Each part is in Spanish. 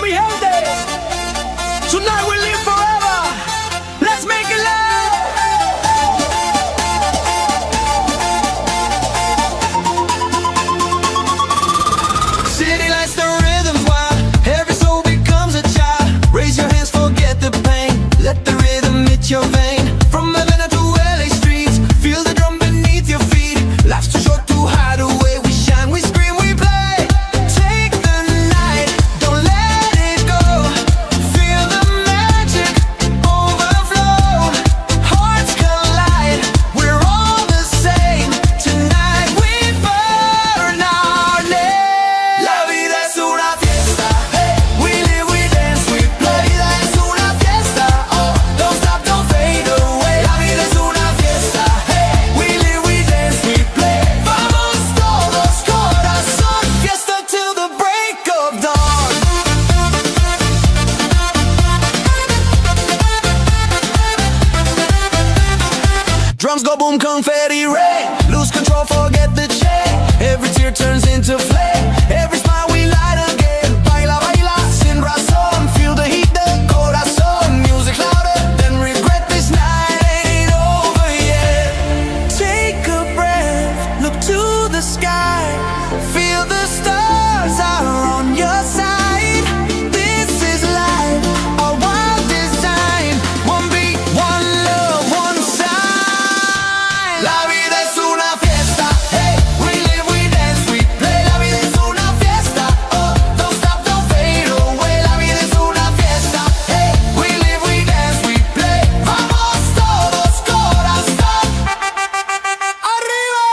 mi gente. Tonight we live forever. Let's make it love. City lights, the rhythm's wild. Every soul becomes a child. Raise your hands, forget the pain. Let the rhythm hit your vein. From Havana to LA streets, feel the drum beneath your feet. Life's too short to hide away. We shine, we scream, we play. Take the night, don't let it go. Feel the magic overflow. Hearts collide, we're all the same. Tonight we burn our name. La vida es una fiesta. Hey, we live, we dance, we play. La vida es una fiesta. Oh, don't stop, don't fade away. La vida es una fiesta. Hey, we live, we dance, we play. Vamos todos, corazón. Fiesta till the break of dawn. Drums go boom, confetti rain. Lose control, forget the chain. Every tear turns into flame. Every smile we light again. Baila, baila, sin razón. Feel the heat, the corazón. Music louder than regret. This night ain't over yet. Take a breath, look to the sky. Feel the stars are on your side. This is life, our wild design. One beat, one love, one sign. La vida es una fiesta. Hey, we live, we dance, we play. La vida es una fiesta. Oh, don't stop, don't fade away. La vida es una fiesta. Hey, we live, we dance, we play. Vamos todos, corazón. Arriba.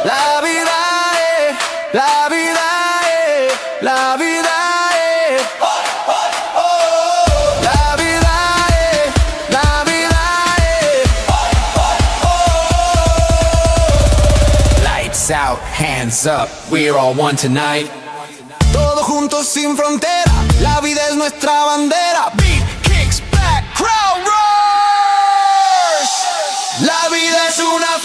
La vida es, la vida es, la vida es. La vida es, la vida es. Lights out, hands up, we're all one tonight. Todos juntos sin frontera, la vida es nuestra bandera. Beat kicks back, crowd rush. La vida es una